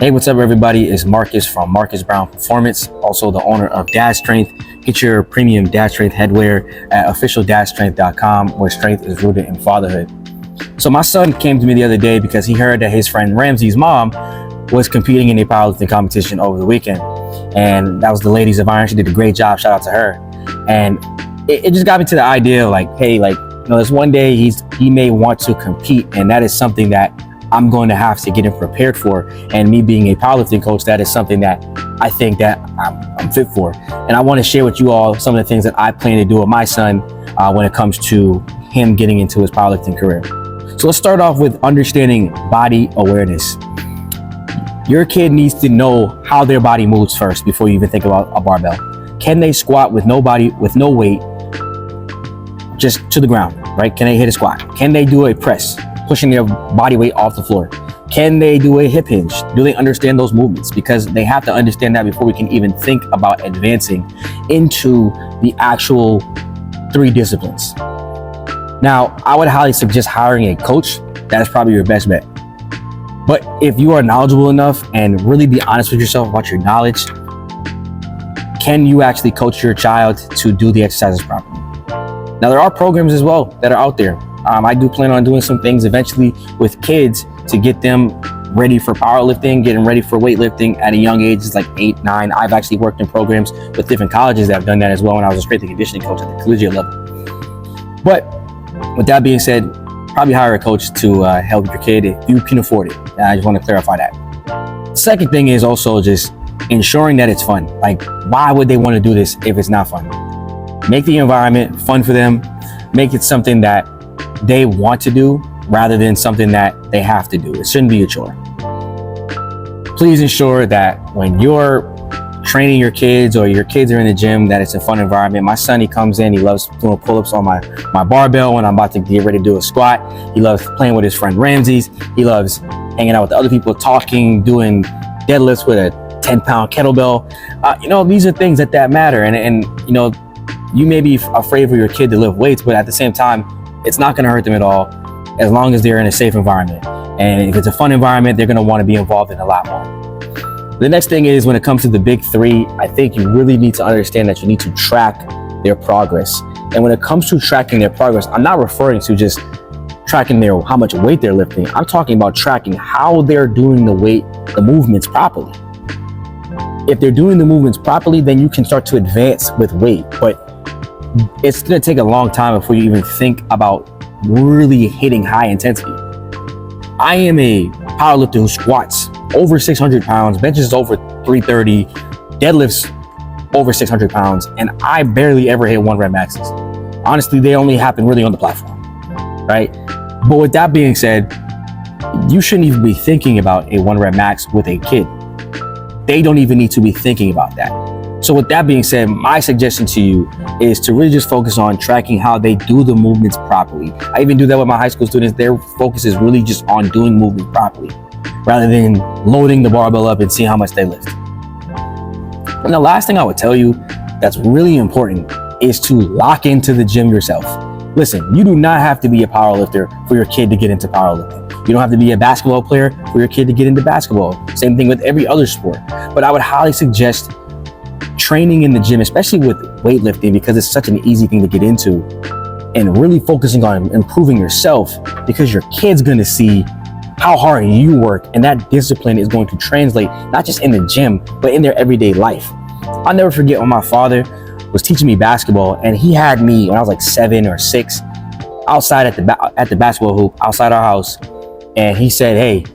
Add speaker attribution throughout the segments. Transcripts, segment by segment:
Speaker 1: Hey, what's up everybody? It's Marcus from Marcus Brown Performance, also the owner of Dad Strength. Get your premium Dad Strength headwear at officialdadstrength.com, where strength is rooted in fatherhood. So my son came to me the other day because he heard that his friend Ramsey's mom was competing in a powerlifting competition over the weekend. And that was the Ladies of Iron. She did a great job. Shout out to her. And it just got me to the idea of like, hey, like, you know, this one day he may want to compete, and that is something that I'm going to have to get him prepared for. And me being a powerlifting coach, that is something that I think that I'm fit for. And I want to share with you all some of the things that I plan to do with my son when it comes to him getting into his powerlifting career. So let's start off with understanding body awareness. Your kid needs to know how their body moves first before you even think about a barbell. Can they squat with no weight, just to the ground, right? Can they hit a squat? Can they do a press, pushing their body weight off the floor? Can they do a hip hinge? Do they understand those movements? Because they have to understand that before we can even think about advancing into the actual 3 disciplines. Now, I would highly suggest hiring a coach. That is probably your best bet. But if you are knowledgeable enough and really be honest with yourself about your knowledge, can you actually coach your child to do the exercises properly? Now, there are programs as well that are out there. I do plan on doing some things eventually with kids to get them ready for powerlifting, getting ready for weightlifting at a young age, it's like 8, 9. I've actually worked in programs with different colleges that have done that as well when I was a strength and conditioning coach at the collegiate level. But with that being said, probably hire a coach to help your kid if you can afford it. And I just want to clarify that. The second thing is also just ensuring that it's fun. Like, why would they want to do this if it's not fun? Make the environment fun for them. Make it something that they want to do rather than something that they have to do. It shouldn't be a chore. Please ensure that when you're training your kids or your kids are in the gym, that it's a fun environment. My son, he comes in, he loves doing pull-ups on my barbell when I'm about to get ready to do a squat. He loves playing with his friend Ramsey's. He loves hanging out with the other people, talking, doing deadlifts with a 10-pound kettlebell. These are things that matter. And you know, you may be afraid for your kid to lift weights, but at the same time, it's not going to hurt them at all as long as they're in a safe environment. And if it's a fun environment, they're going to want to be involved in a lot more. The next thing is, when it comes to the big 3, I think you really need to understand that you need to track their progress. And when it comes to tracking their progress, I'm not referring to just tracking how much weight they're lifting. I'm talking about tracking how they're doing the movements properly. If they're doing the movements properly, then you can start to advance with weight. But it's going to take a long time before you even think about really hitting high intensity. I am a powerlifter who squats over 600 pounds, benches over 330, deadlifts over 600 pounds, and I barely ever hit 1 rep maxes. Honestly, they only happen really on the platform, right? But with that being said, you shouldn't even be thinking about a 1 rep max with a kid. They don't even need to be thinking about that. So with that being said, my suggestion to you is to really just focus on tracking how they do the movements properly. I even do that with my high school students. Their focus is really just on doing movements properly, rather than loading the barbell up and seeing how much they lift. And the last thing I would tell you that's really important is to lock into the gym yourself. Listen, you do not have to be a powerlifter for your kid to get into powerlifting. You don't have to be a basketball player for your kid to get into basketball. Same thing with every other sport. But I would highly suggest training in the gym, especially with weightlifting, because it's such an easy thing to get into, and really focusing on improving yourself, because your kid's going to see how hard you work, and that discipline is going to translate not just in the gym, but in their everyday life. I'll never forget when my father was teaching me basketball, and he had me when I was like 7 or 6 outside at the basketball hoop outside our house, and he said, hey,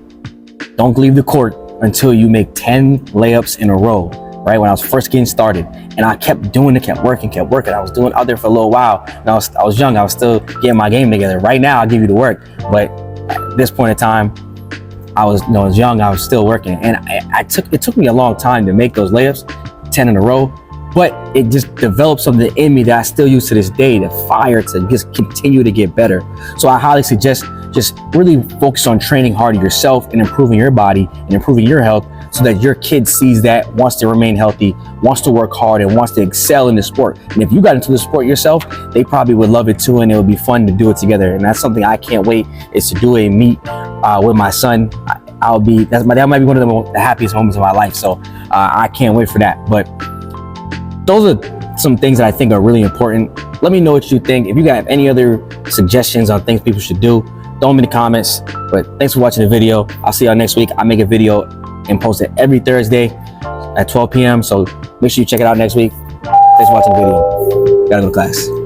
Speaker 1: don't leave the court until you make 10 layups in a row. Right when I was first getting started, and I kept doing it, kept working. I was doing out there for a little while. And I was young. I was still getting my game together. Right now, I'll give you the work, but at this point in time, I was young. I was still working, and it took me a long time to make those layups, 10 in a row. But it just developed something in me that I still use to this day, the fire to just continue to get better. So I highly suggest just really focus on training harder yourself and improving your body and improving your health, so that your kid sees that, wants to remain healthy, wants to work hard, and wants to excel in the sport. And if you got into the sport yourself, they probably would love it too, and it would be fun to do it together. And that's something I can't wait, is to do a meet with my son that might be one of the happiest moments of my life. So I can't wait for that. But those are some things that I think are really important. Let me know what you think. If you got any other suggestions on things people should do, throw them in the comments. But thanks for watching the video. I'll see y'all next week. I make a video and post it every Thursday at 12 p.m. So make sure you check it out next week. Thanks for watching the video. Gotta go to class.